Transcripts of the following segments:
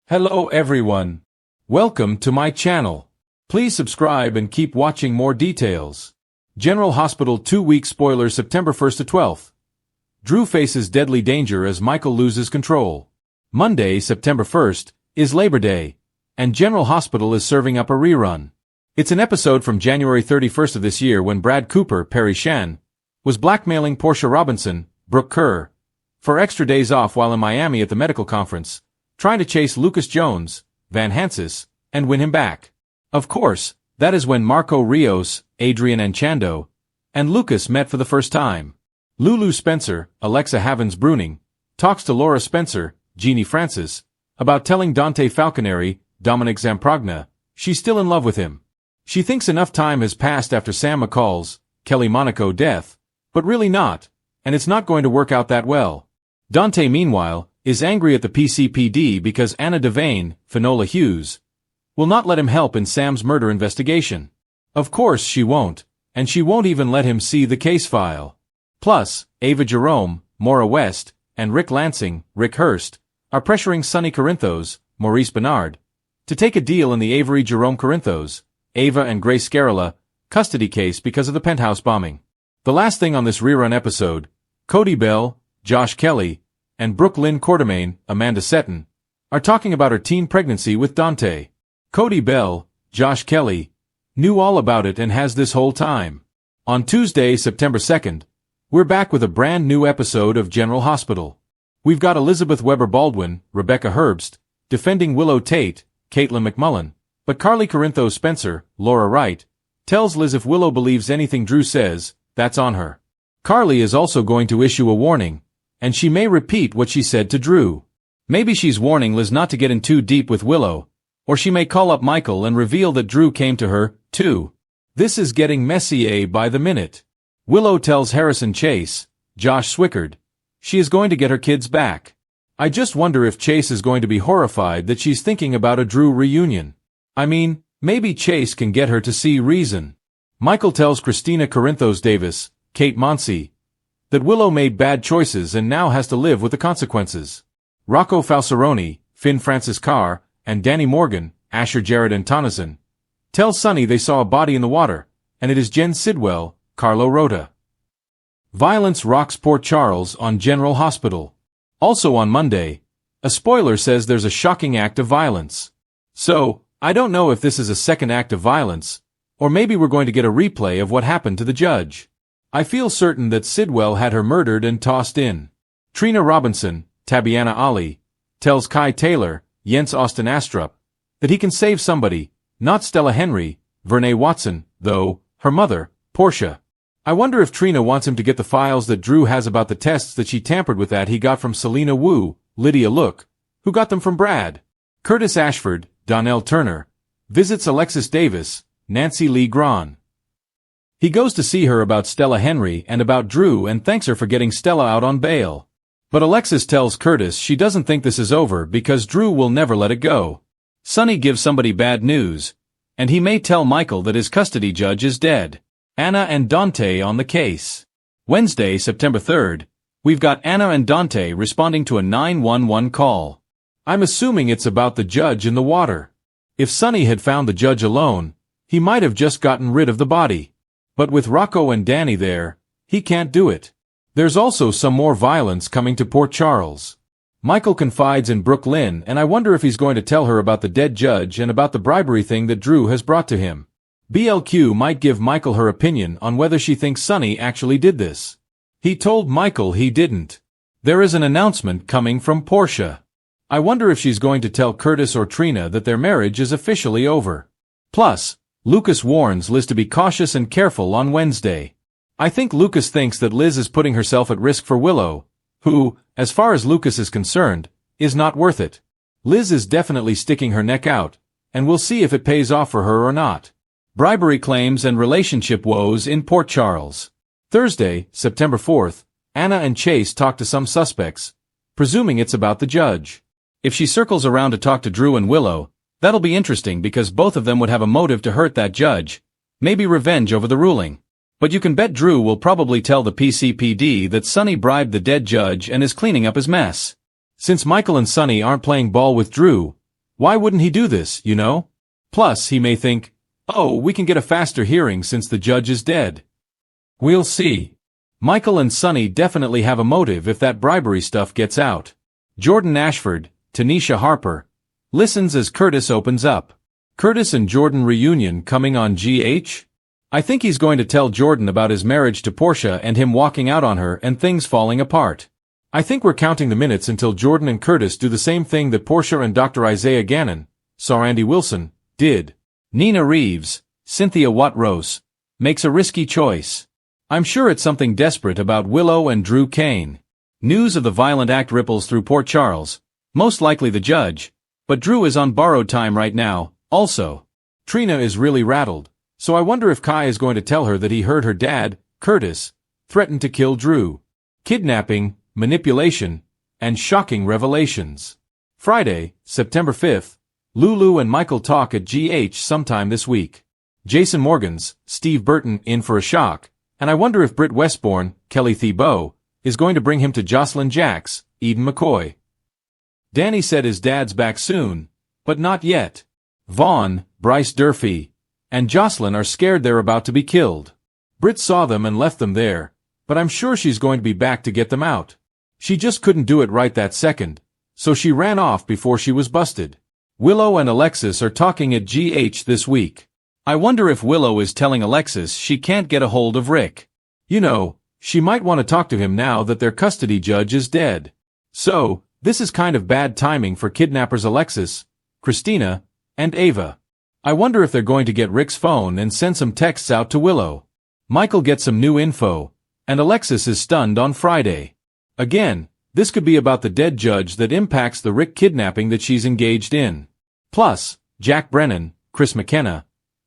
Hello everyone. Welcome to my channel. Please subscribe and keep watching more details. General Hospital 2-week spoiler September 1st to 12th. Drew faces deadly danger as Michael loses control. Monday, September 1st, is Labor Day, and General Hospital is serving up a rerun. It's an episode from January 31st of this year when Brad Cooper, Perry Shan, was blackmailing Portia Robinson, Brooke Kerr, for extra days off while in Miami at the medical conference, trying to chase Lucas Jones, Van Hansis, and win him back. Of course, that is when Marco Rios, Adrian Anchando, and Lucas met for the first time. Lulu Spencer, Alexa Havens-Bruning, talks to Laura Spencer, Jeannie Francis, about telling Dante Falconeri, Dominic Zamprogna, she's still in love with him. She thinks enough time has passed after Sam McCall's, Kelly Monaco death, but really not, and it's not going to work out that well. Dante, meanwhile, is angry at the PCPD because Anna Devane, Finola Hughes, will not let him help in Sam's murder investigation. Of course she won't, and she won't even let him see the case file. Plus, Ava Jerome, Maura West, and Rick Lansing, Rick Hurst, are pressuring Sonny Corinthos, Maurice Bernard, to take a deal in the Avery Jerome Corinthos, Ava and Grace Scarella, custody case because of the penthouse bombing. The last thing on this rerun episode, Cody Bell, Josh Kelly, and Brooke Lynn Quartermain, Amanda Seton, are talking about her teen pregnancy with Dante. Cody Bell, Josh Kelly, knew all about it and has this whole time. On Tuesday, September 2nd, we're back with a brand new episode of General Hospital. We've got Elizabeth Weber Baldwin, Rebecca Herbst, defending Willow Tate, Caitlin McMullen, but Carly Corinthos Spencer, Laura Wright, tells Liz if Willow believes anything Drew says, that's on her. Carly is also going to issue a warning, and she may repeat what she said to Drew. Maybe she's warning Liz not to get in too deep with Willow, or she may call up Michael and reveal that Drew came to her, too. This is getting messier by the minute. Willow tells Harrison Chase, Josh Swickard, she is going to get her kids back. I just wonder if Chase is going to be horrified that she's thinking about a Drew reunion. I mean, maybe Chase can get her to see reason. Michael tells Christina Corinthos Davis, Kate Monsey, that Willow made bad choices and now has to live with the consequences. Rocco Falsaroni, Finn Francis Carr, and Danny Morgan, Asher Jarrett and Tonneson, tell Sonny they saw a body in the water, and it is Jen Sidwell, Carlo Rota. Violence rocks Port Charles on General Hospital. Also on Monday, a spoiler says there's a shocking act of violence. So, I don't know if this is a second act of violence, or maybe we're going to get a replay of what happened to the judge. I feel certain that Sidwell had her murdered and tossed in. Trina Robinson, Tabiana Ali, tells Kai Taylor, Jens Austin Astrup, that he can save somebody, not Stella Henry, Vernee Watson, though, her mother, Portia. I wonder if Trina wants him to get the files that Drew has about the tests that she tampered with that he got from Selena Wu, Lydia Look, who got them from Brad. Curtis Ashford, Donnell Turner, visits Alexis Davis, Nancy Lee Grahn. He goes to see her about Stella Henry and about Drew and thanks her for getting Stella out on bail. But Alexis tells Curtis she doesn't think this is over because Drew will never let it go. Sonny gives somebody bad news, and he may tell Michael that his custody judge is dead. Anna and Dante on the case. Wednesday, September 3rd, we've got Anna and Dante responding to a 911 call. I'm assuming it's about the judge in the water. If Sonny had found the judge alone, he might have just gotten rid of the body. But with Rocco and Danny there, he can't do it. There's also some more violence coming to Port Charles. Michael confides in Brooke Lynn and I wonder if he's going to tell her about the dead judge and about the bribery thing that Drew has brought to him. BLQ might give Michael her opinion on whether she thinks Sonny actually did this. He told Michael he didn't. There is an announcement coming from Portia. I wonder if she's going to tell Curtis or Trina that their marriage is officially over. Plus, Lucas warns Liz to be cautious and careful on Wednesday. I think Lucas thinks that Liz is putting herself at risk for Willow, who, as far as Lucas is concerned, is not worth it. Liz is definitely sticking her neck out, and we'll see if it pays off for her or not. Bribery claims and relationship woes in Port Charles. Thursday, September 4th, Anna and Chase talk to some suspects, presuming it's about the judge. If she circles around to talk to Drew and Willow, that'll be interesting because both of them would have a motive to hurt that judge, maybe revenge over the ruling. But you can bet Drew will probably tell the PCPD that Sonny bribed the dead judge and is cleaning up his mess. Since Michael and Sonny aren't playing ball with Drew, Why wouldn't he do this, you know? Plus, he may think, oh, we can get a faster hearing since the judge is dead. We'll see. Michael and Sonny definitely have a motive if that bribery stuff gets out. Jordan Ashford, Tanisha Harper, listens as Curtis opens up. Curtis and Jordan reunion coming on GH? I think he's going to tell Jordan about his marriage to Portia and him walking out on her and things falling apart. I think we're counting the minutes until Jordan and Curtis do the same thing that Portia and Dr. Isaiah Gannon, Randy Wilson, did. Nina Reeves, Cynthia Watt-Rose, makes a risky choice. I'm sure it's something desperate about Willow and Drew Kane. News of the violent act ripples through Port Charles, most likely the judge, but Drew is on borrowed time right now, also. Trina is really rattled, so I wonder if Kai is going to tell her that he heard her dad, Curtis, threaten to kill Drew. Kidnapping, manipulation, and shocking revelations. Friday, September 5th, Lulu and Michael talk at GH sometime this week. Jason Morgans, Steve Burton in for a shock, and I wonder if Britt Westbourne, Kelly Thibault, is going to bring him to Jocelyn Jacks, Eden McCoy. Danny said his dad's back soon, but not yet. Vaughn, Bryce Durfee, and Jocelyn are scared they're about to be killed. Britt saw them and left them there, but I'm sure she's going to be back to get them out. She just couldn't do it right that second, so she ran off before she was busted. Willow and Alexis are talking at GH this week. I wonder if Willow is telling Alexis she can't get a hold of Rick. You know, she might want to talk to him now that their custody judge is dead. So, this is kind of bad timing for kidnappers Alexis, Christina, and Ava. I wonder if they're going to get Rick's phone and send some texts out to Willow. Michael gets some new info, and Alexis is stunned on Friday. Again, this could be about the dead judge that impacts the Rick kidnapping that she's engaged in. Plus, Jack Brennan, Chris McKenna,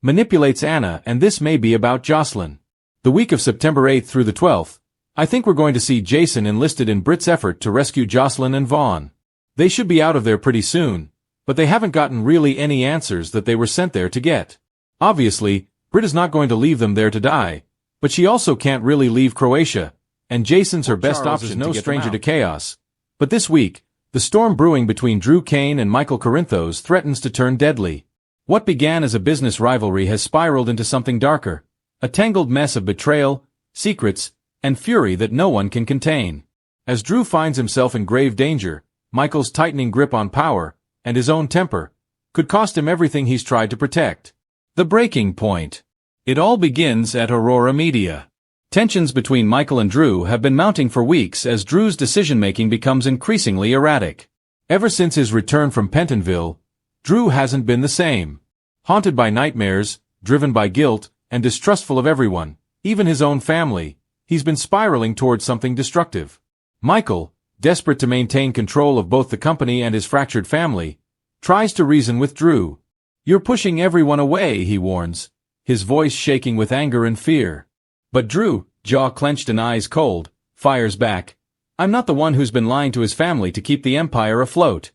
manipulates Anna, and this may be about Jocelyn. The week of September 8th through the 12th, I think we're going to see Jason enlisted in Britt's effort to rescue Jocelyn and Vaughn. They should be out of there pretty soon, but they haven't gotten really any answers that they were sent there to get. Obviously, Britt is not going to leave them there to die, but she also can't really leave Croatia, and Jason's her best option, no stranger to chaos. But this week, the storm brewing between Drew Kane and Michael Corinthos threatens to turn deadly. What began as a business rivalry has spiraled into something darker, a tangled mess of betrayal, secrets, and fury that no one can contain. As Drew finds himself in grave danger, Michael's tightening grip on power, and his own temper, could cost him everything he's tried to protect. The breaking point. It all begins at Aurora Media. Tensions between Michael and Drew have been mounting for weeks as Drew's decision-making becomes increasingly erratic. Ever since his return from Pentonville, Drew hasn't been the same. Haunted by nightmares, driven by guilt, and distrustful of everyone, even his own family, he's been spiraling towards something destructive. Michael, desperate to maintain control of both the company and his fractured family, tries to reason with Drew. "You're pushing everyone away," he warns, his voice shaking with anger and fear. But Drew, jaw clenched and eyes cold, fires back, "I'm not the one who's been lying to his family to keep the empire afloat."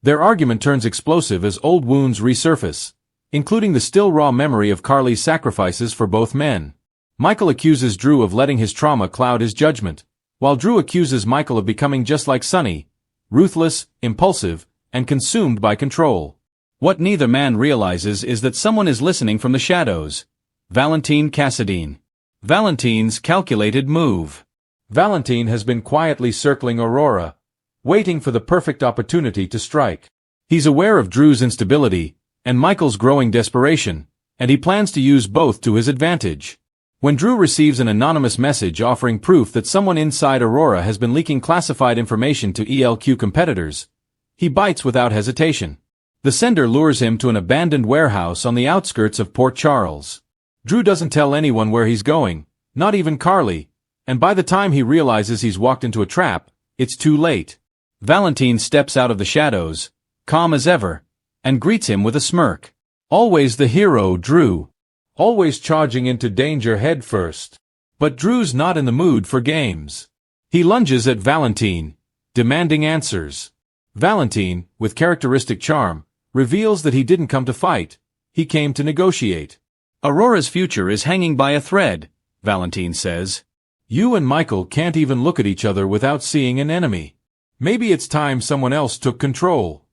Their argument turns explosive as old wounds resurface, including the still raw memory of Carly's sacrifices for both men. Michael accuses Drew of letting his trauma cloud his judgment, while Drew accuses Michael of becoming just like Sonny, ruthless, impulsive, and consumed by control. What neither man realizes is that someone is listening from the shadows. Valentine Cassadine. Valentine's calculated move. Valentine has been quietly circling Aurora, waiting for the perfect opportunity to strike. He's aware of Drew's instability, and Michael's growing desperation, and he plans to use both to his advantage. When Drew receives an anonymous message offering proof that someone inside Aurora has been leaking classified information to ELQ competitors, he bites without hesitation. The sender lures him to an abandoned warehouse on the outskirts of Port Charles. Drew doesn't tell anyone where he's going, not even Carly, and by the time he realizes he's walked into a trap, it's too late. Valentine steps out of the shadows, calm as ever, and greets him with a smirk. Always the hero, Drew. Always charging into danger head first. But Drew's not in the mood for games. He lunges at Valentine, demanding answers. Valentine, with characteristic charm, reveals that he didn't come to fight, he came to negotiate. "Aurora's future is hanging by a thread," Valentine says. "You and Michael can't even look at each other without seeing an enemy. Maybe it's time someone else took control."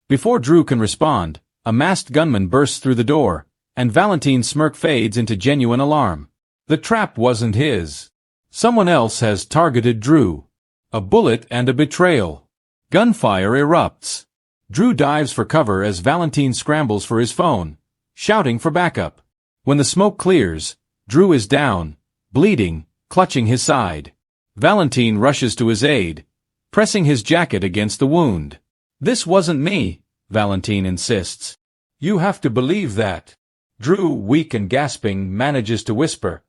Before Drew can respond, a masked gunman bursts through the door, and Valentine's smirk fades into genuine alarm. The trap wasn't his. Someone else has targeted Drew. A bullet and a betrayal. Gunfire erupts. Drew dives for cover as Valentine scrambles for his phone, shouting for backup. When the smoke clears, Drew is down, bleeding, clutching his side. Valentine rushes to his aid, pressing his jacket against the wound. "This wasn't me," Valentine insists. "You have to believe that." Drew, weak and gasping, manages to whisper,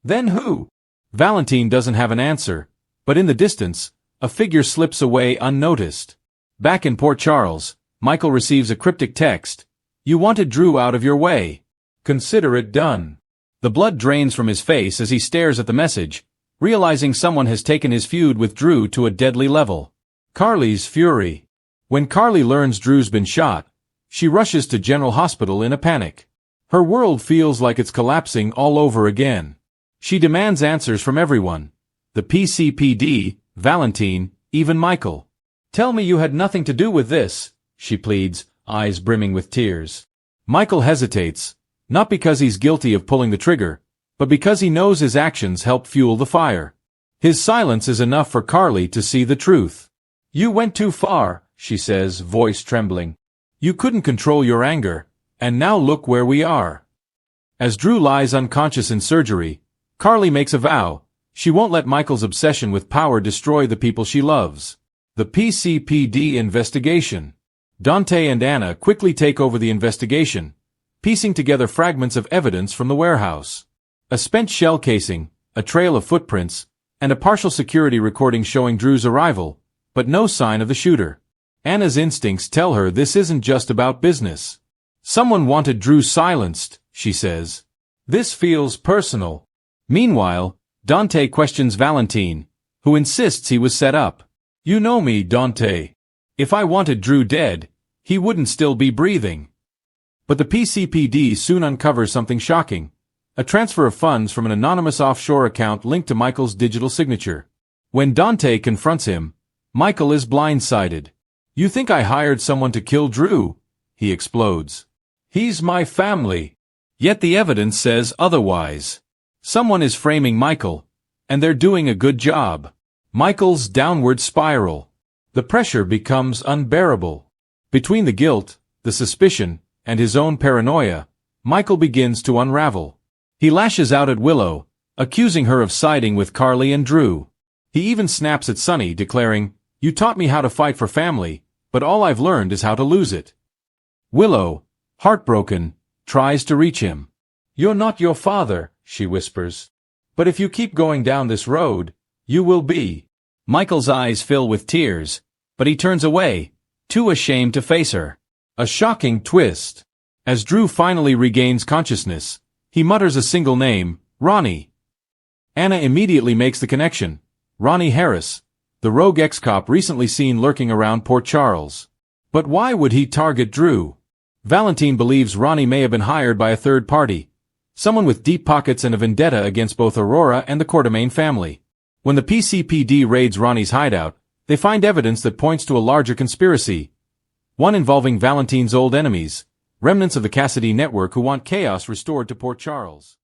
"Then who?" Valentine doesn't have an answer, but in the distance, a figure slips away unnoticed. Back in Port Charles, Michael receives a cryptic text. "You wanted Drew out of your way. Consider it done." The blood drains from his face as he stares at the message, realizing someone has taken his feud with Drew to a deadly level. Carly's fury. When Carly learns Drew's been shot, she rushes to General Hospital in a panic. Her world feels like it's collapsing all over again. She demands answers from everyone. The PCPD, Valentine, even Michael. "Tell me you had nothing to do with this," she pleads, eyes brimming with tears. Michael hesitates, not because he's guilty of pulling the trigger, but because he knows his actions help fuel the fire. His silence is enough for Carly to see the truth. "You went too far," she says, voice trembling. "You couldn't control your anger, and now look where we are." As Drew lies unconscious in surgery, Carly makes a vow. She won't let Michael's obsession with power destroy the people she loves. The PCPD investigation. Dante and Anna quickly take over the investigation, piecing together fragments of evidence from the warehouse. A spent shell casing, a trail of footprints, and a partial security recording showing Drew's arrival, but no sign of the shooter. Anna's instincts tell her this isn't just about business. "Someone wanted Drew silenced," she says. "This feels personal." Meanwhile, Dante questions Valentine, who insists he was set up. "You know me, Dante. If I wanted Drew dead, he wouldn't still be breathing." But the PCPD soon uncovers something shocking. A transfer of funds from an anonymous offshore account linked to Michael's digital signature. When Dante confronts him, Michael is blindsided. "You think I hired someone to kill Drew?" he explodes. "He's my family." Yet the evidence says otherwise. Someone is framing Michael, and they're doing a good job. Michael's downward spiral. The pressure becomes unbearable. Between the guilt, the suspicion, and his own paranoia, Michael begins to unravel. He lashes out at Willow, accusing her of siding with Carly and Drew. He even snaps at Sonny, declaring, "You taught me how to fight for family, but all I've learned is how to lose it." Willow, heartbroken, tries to reach him. "You're not your father," she whispers. "But if you keep going down this road, you will be." Michael's eyes fill with tears, but he turns away, too ashamed to face her. A shocking twist. As Drew finally regains consciousness, he mutters a single name, Ronnie. Anna immediately makes the connection. Ronnie Harris, the rogue ex-cop recently seen lurking around Port Charles. But why would he target Drew? Valentine believes Ronnie may have been hired by a third party, someone with deep pockets and a vendetta against both Aurora and the Quartermain family. When the PCPD raids Ronnie's hideout, they find evidence that points to a larger conspiracy, one involving Valentine's old enemies, remnants of the Cassidy network who want chaos restored to Port Charles.